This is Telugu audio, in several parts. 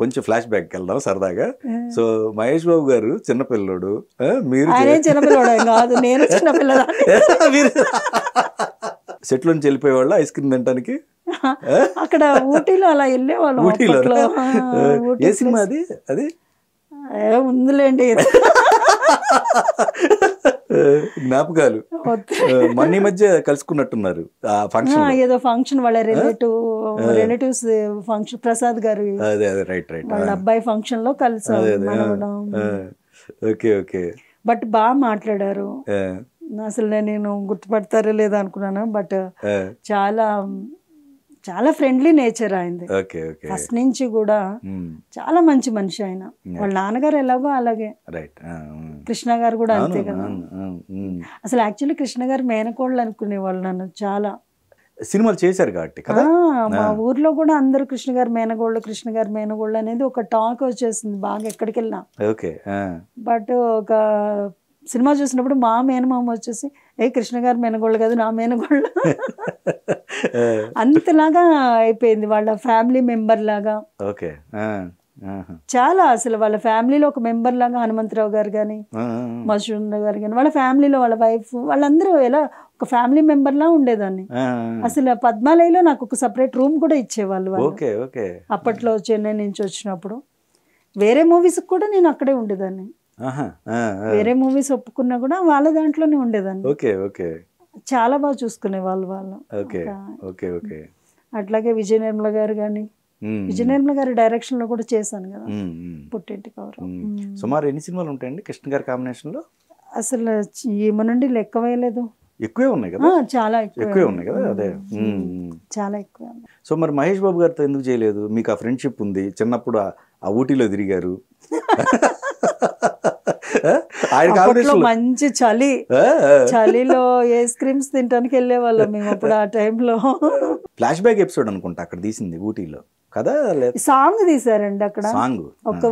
కొంచెం ఫ్లాష్ బ్యాక్ వెళ్దాం సరదాగా. సో మహేష్ బాబు గారు చిన్నపిల్లడు, మీరు కాదు, నేను చిన్నపిల్లదాన్ని. సెట్ నుంచి వెళ్ళిపోయేవాళ్ళు ఐస్ క్రీమ్ తినడానికి అక్కడ ఊటీలో అలా వెళ్ళేవాళ్ళం. ఊటీలో ఏ సినిమా అది? అది ఉందిలేండి జ్ఞాపకాలు. మొన్న మధ్య కలుసుకున్నట్టున్నారు ఆ ఫంక్షన్, ఏదో ఫంక్షన్ వాళ్ళ రిలేటివ్స్ ఫంక్షన్, ప్రసాద్ గారు వాళ్ళ అబ్బాయి ఫంక్షన్ లో కలిసాం. Okay okay. బట్ బాగా మాట్లాడారు. అసలు నేను గుర్తుపడతారో లేదా అనుకున్నాను, బట్ చాలా చాలా ఫ్రెండ్లీ నేచర్ ఆయనది. ఫస్ట్ నుంచి కూడా చాలా మంచి మనిషి ఆయన. వాళ్ళ నాన్నగారు ఎలాగో అలాగే, కృష్ణ గారు కూడా అంతే కదా. అసలు యాక్చువల్లీ కృష్ణ గారు మేనకోళ్ళు అనుకునేవాళ్ళు నన్ను చాలా. సినిమాలు చేశారు కాబట్టి మా ఊర్లో కూడా అందరూ కృష్ణ గారు మేనగోళ్ళు అనేది ఒక టాక్ వచ్చేసింది బాగా ఎక్కడికి వెళ్ళినా. బట్ ఒక సినిమా చూసినప్పుడు మా మేనమామ వచ్చేసి కృష్ణ గారు మేనగోళ్ళు కాదు, నా మేనగోళ్ళు అంతలాగా అయిపోయింది. వాళ్ళ ఫ్యామిలీ మెంబర్ లాగా చాలా, అసలు వాళ్ళ ఫ్యామిలీలో ఒక మెంబర్ లాగా హనుమంతరావు గారు కానీ, మధుసూదన్ గారు కానీ, వాళ్ళ ఫ్యామిలీలో వాళ్ళ వైఫ్ వాళ్ళందరూ ఎలా ఒక ఫ్యామిలీ మెంబర్ లా ఉండేదాన్ని. అసలు పద్మాలయలో నాకు ఒక సపరేట్ రూమ్ కూడా ఇచ్చేవాళ్ళు అప్పట్లో చెన్నై నుంచి వచ్చినప్పుడు. వేరే మూవీస్ కూడా నేను అక్కడే ఉండేదాన్ని. వేరే మూవీస్ ఒప్పుకున్నా కూడా వాళ్ళ దాంట్లోనే ఉండేదాన్ని. చాలా బాగా చూసుకునే వాళ్ళు. అట్లాగే విజయ నిర్మల గారు కానీ, విజయ నిర్మల గారి డైరెక్షన్ లో కూడా చేశాను కదా పుట్టింటి కౌరవం. సుమారు ఎన్ని సినిమాలు ఉంటాయండి కృష్ణ గారి కాంబినేషన్ లో? అసలు ఏమో నుండి లెక్క వేయలేదు, ఎక్కువే ఉన్నాయి కదా, చాలా ఎక్కువే ఉన్నాయి కదా. అదే చాలా ఎక్కువ. సో మరి మహేష్ బాబు గారితో ఎందుకు చేయలేదు? మీకు ఆ ఫ్రెండ్షిప్ ఉంది, చిన్నప్పుడు ఆ ఊటీలో తిరిగారు, మంచి చలిలో ఐస్ క్రీమ్స్ తినడానికి వెళ్ళే వాళ్ళం మేము అప్పుడు. ఆ టైంలో ఫ్లాష్ బ్యాక్ ఎపిసోడ్ అనుకుంటా అక్కడ తీసింది ఊటీలో కదా. సాంగ్ తీసారండి అక్కడ, సాంగ్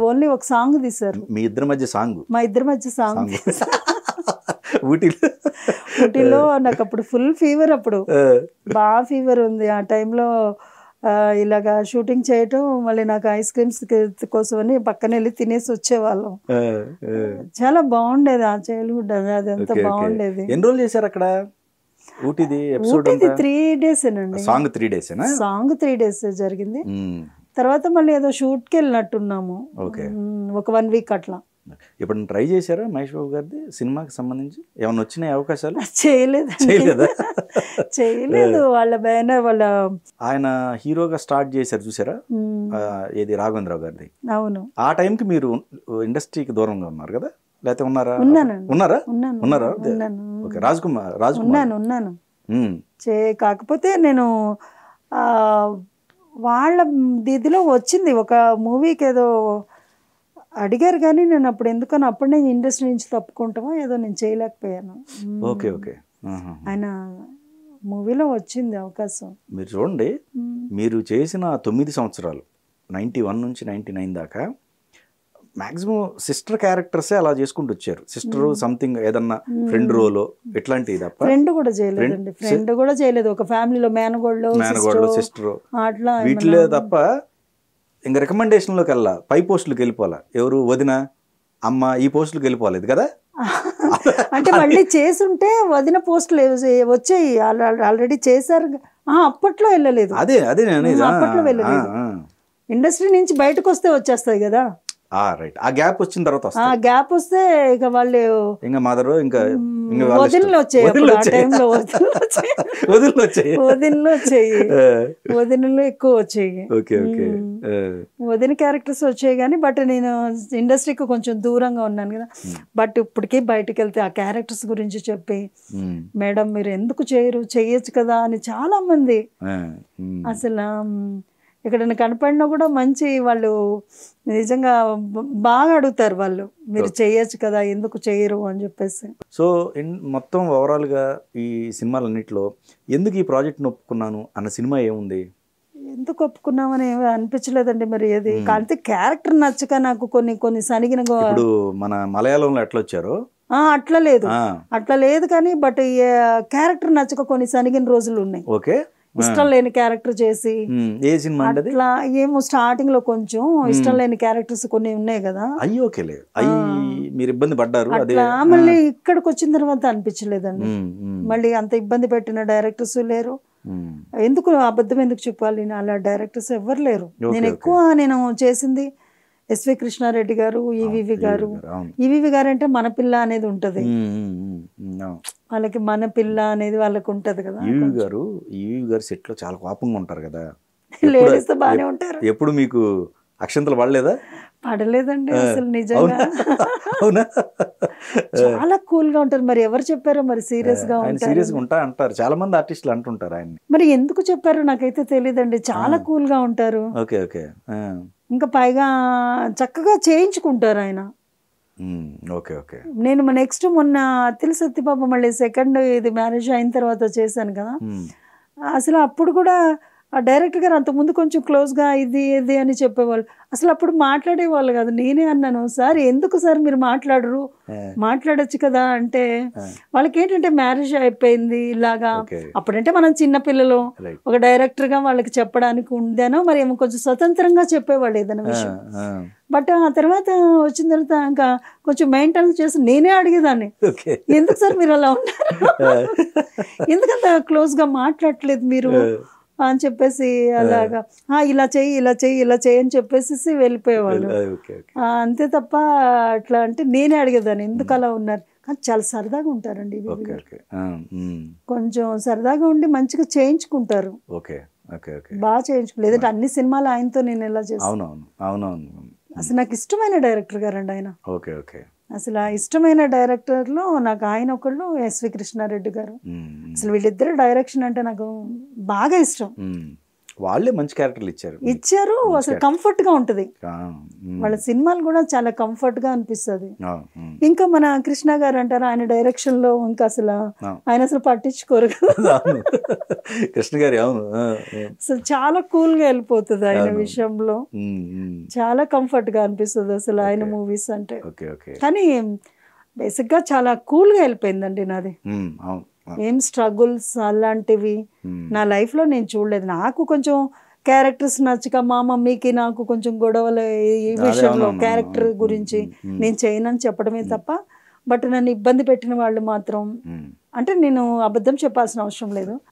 ఓన్లీ ఒక సాంగ్ తీసారు. మీ ఇద్దరి మధ్య సాంగ్? మా ఇద్దరి మధ్య సాంగ్ ఊటీలో. నాకు అప్పుడు ఫుల్ ఫీవర్, అప్పుడు బాగా ఫీవర్ ఉంది ఆ టైంలో. ఇలాగా షూటింగ్ చేయటం, మళ్ళీ నాకు ఐస్ క్రీమ్స్ కోసం అని పక్కన వెళ్ళి తినేసి వచ్చేవాళ్ళం. చాలా బాగుండేది ఆ చైల్డ్హుడ్, అదంతా బాగుండేది. ఎన్ని రోజులు చేశారు అక్కడ ఊటీది ఎపిసోడ్? 3 days ఏనండి. సాంగ్ 3 days సాంగ్ 3 days జరిగింది. తర్వాత మళ్ళీ ఏదో షూట్కి వెళ్ళినట్టున్నాము ఒక 1 week అట్లా. ఇప్పుడు ట్రై చేశారా మహేష్ బాబు గారిది సినిమాకి సంబంధించి ఏమైనా వచ్చినాయి అవకాశాలు? చేయలేదు. వాళ్ళ బ్యానర్ వాళ్ళ ఆయన హీరోగా స్టార్ట్ చేశారు చూసారా, ఏది రాఘవేంద్రరావు గారిది. అవును. ఆ టైంకి మీరు ఇండస్ట్రీకి దూరంగా ఉన్నారు కదా, లేకపోతే ఉన్నారా? రాజ్ కుమార్ ఉన్నాను. కాకపోతే నేను వాళ్ళ దీదిలో వచ్చింది ఒక మూవీకి ఏదో అడిగారు కానీ నేను అప్పుడు ఎందుకని అప్పుడు నేను ఇండస్ట్రీ నుంచి తప్పుకుంటామో ఏదో నేను చేయలేకపోయాను. ఆయన మూవీలో వచ్చింది అవకాశం. మీరు చూడండి, మీరు చేసిన 9 సంవత్సరాలు 91 నుంచి 99 దాకా మాక్సిమం సిస్టర్ క్యారెక్టర్సే అలా చేసుకుంటూ వచ్చారు. సిస్టర్ సంథింగ్ ఏదన్నా ఫ్రెండ్ రోలో ఇట్లాంటివి తప్ప ఫ్రెండ్ కూడా చేయలేదు. ఒక ఫ్యామిలీలో మేనగోళ్ళు సిస్టర్ అట్లా వీటిలే తప్ప ఇంకా రికమెండేషన్లోకి వెళ్ళా, పై పోస్టులకు వెళ్ళిపోవాలా. ఎవరు వదిన అమ్మ ఈ పోస్టులకు వెళ్ళిపోలేదు కదా. అంటే మళ్ళీ చేసుంటే వదిన పోస్టులు వచ్చాయి, ఆల్రెడీ చేశారు. అప్పట్లో వెళ్ళలేదు. అదే అప్పట్లో వెళ్ళలేదు. ఇండస్ట్రీ నుంచి బయటకు వస్తే వచ్చేస్తాయి కదా. రైట్. ఆ గ్యాప్ వచ్చిన తర్వాత గ్యాప్ వస్తే ఇక వాళ్ళు ఇంకా మదర్ ఇంకా వదినలు వచ్చాయి. వదినలు ఎక్కువ వచ్చాయి. వదిన క్యారెక్టర్స్ వచ్చాయి కానీ బట్ నేను ఇండస్ట్రీకి కొంచెం దూరంగా ఉన్నాను కదా. బట్ ఇప్పటికీ బయటకు వెళ్తే ఆ క్యారెక్టర్స్ గురించి చెప్పి మేడం మీరు ఎందుకు చేయొచ్చు కదా అని చాలా మంది అసలు ఎక్కడైనా కనపడినా కూడా మంచి వాళ్ళు నిజంగా బాగా అడుగుతారు, వాళ్ళు మీరు చేయొచ్చు కదా ఎందుకు చేయరు అని చెప్పేసి. సో మొత్తం ఓవరాల్గా ఈ సినిమాలన్నింటిలో ఎందుకు ఈ ప్రాజెక్ట్ని ఒప్పుకున్నాను అన్న సినిమా ఏముంది? ఎందుకు ఒప్పుకున్నామని అనిపించలేదండి మరి. అది కాకపోతే క్యారెక్టర్ నచ్చక నాకు కొన్ని సనిగిన. ఇప్పుడు మన మలయాళంలో ఎట్లా వచ్చారో అట్లా లేదు కానీ బట్ క్యారెక్టర్ నచ్చక కొన్ని సనిగిన రోజులు ఉన్నాయి. ఓకే. ఇష్టం లేని క్యారెక్టర్ చేసి ఏ సినిమా అండి అది? అట్లా ఏమో స్టార్టింగ్ లో కొంచెం ఇష్టం లేని క్యారెక్టర్స్ కొన్ని ఉన్నాయి కదా, అయ్యో ఓకేలే, అయ్యి మీరు ఇబ్బంది పడ్డారు అదే. అట్లా మళ్ళీ ఇక్కడికి వచ్చిన తర్వాత అనిపించలేదండి. మళ్ళీ అంత ఇబ్బంది పెట్టిన డైరెక్టర్స్ లేరు, ఎందుకు అబద్ధం ఎందుకు చెప్పాలి, అలా డైరెక్టర్స్ ఎవరు లేరు. నేను ఎక్కువ నేను చేసింది ఎస్వి కృష్ణారెడ్డి గారు, ఈవివి గారు. ఈవివి గారు అంటే మన పిల్ల అనేది ఉంటది వాళ్ళకి, మన పిల్ల అనేది వాళ్ళకి ఉంటది కదా. ఈవి గారు సెట్ లో చాలా కోపంగా ఉంటారు కదా, లేడీస్ తో బానే ఉంటారు. ఎప్పుడు మీకు అక్షంతలు పడలేదా? పడలేదండి అసలు, నిజంగా అవునా? చాలా కూల్ గా ఉంటారు. మరి ఎవరు చెప్పారో, మరి సీరియస్ గా సీరియస్ గా ఉంటా అంటారు చాలా మంది ఆర్టిస్టులు అంటుంటారు ఆయన. మరి ఎందుకు చెప్పారో నాకైతే తెలియదండి, చాలా కూల్ గా ఉంటారు. Okay okay. ఇంకా పైగా చక్కగా చేయించుకుంటారు ఆయన. Okay okay. నేను నెక్స్ట్ మొన్న అత్తిలి సత్యబాబు మళ్ళీ సెకండ్ ఇది మ్యారేజ్ అయిన తర్వాత చేశాను కదా, అసలు అప్పుడు కూడా ఆ డైరెక్టర్ గారు అంతకుముందు కొంచెం క్లోజ్గా ఇది ఇది అని చెప్పేవాళ్ళు, అసలు అప్పుడు మాట్లాడేవాళ్ళు కాదు. నేనే అన్నాను, సార్ ఎందుకు సార్ మీరు మాట్లాడరు, మాట్లాడొచ్చు కదా అంటే, వాళ్ళకి ఏంటంటే మ్యారేజ్ అయిపోయింది ఇలాగా, అప్పుడంటే మనం చిన్నపిల్లలు, ఒక డైరెక్టర్గా వాళ్ళకి చెప్పడానికి ఉందేనో మరి ఏమో కొంచెం స్వతంత్రంగా చెప్పేవాళ్ళు ఏదైనా విషయం. బట్ ఆ తర్వాత వచ్చిన తర్వాత ఇంకా కొంచెం మెయింటైన్ చేసి నేనే అడిగేదాన్ని, ఎందుకు సార్ మీరు అలా ఉన్నారు, ఎందుకంత క్లోజ్గా మాట్లాడట్లేదు మీరు అని చెప్పేసి, అలాగా ఇలా చెయ్యి ఇలా చెయ్యి ఇలా చెయ్యి అని చెప్పేసి వెళ్ళిపోయేవాళ్ళు. అంతే తప్ప అట్లా అంటే నేనే అడిగేదాన్ని ఎందుకు అలా ఉన్నారు. కానీ చాలా సరదాగా ఉంటారండి, కొంచెం సరదాగా ఉండి మంచిగా చేయించుకుంటారు, బాగా చేయించుకుంటారు. లేదంటే అన్ని సినిమాలు ఆయనతో నేను ఎలా చేస్తాను. అసలు నాకు ఇష్టమైన డైరెక్టర్ గారండి ఆయన. అసలు ఆ ఇష్టమైన డైరెక్టర్లో నాకు ఆయన ఒకళ్ళు, ఎస్వి కృష్ణారెడ్డి గారు. అసలు వీళ్ళిద్దరు డైరెక్షన్ అంటే నాకు బాగా ఇష్టం. వాళ్ళే మంచి క్యారెక్టర్లు ఇచ్చారు. అసలు కంఫర్ట్ గా ఉంటది, వాళ్ళ సినిమాలు కూడా చాలా కంఫర్ట్ గా అనిపిస్తుంది. ఇంకా మన కృష్ణ గారు అంటారు, ఆయన డైరెక్షన్ లో ఇంకా అసలు ఆయన అసలు పట్టించుకోరు కదా, కృష్ణ గారి అసలు చాలా కూల్ గా వెళ్ళిపోతుంది ఆయన విషయంలో, చాలా కంఫర్ట్ గా అనిపిస్తుంది అసలు ఆయన మూవీస్ అంటే. కానీ బేసిక్ గా చాలా కూల్ గా వెళ్ళిపోయిందండి నాది, ఏం స్ట్రగుల్స్ అలాంటివి నా లైఫ్ లో నేను చూడలేదు. నాకు కొంచెం క్యారెక్టర్స్ నచ్చక మా మమ్మీకి నాకు కొంచెం గొడవలు ఈ విషయంలో క్యారెక్టర్ గురించి నేను చేయనని చెప్పడమే తప్ప, బట్ నన్ను ఇబ్బంది పెట్టిన వాళ్ళు మాత్రం, అంటే నేను అబద్ధం చెప్పాల్సిన అవసరం లేదు,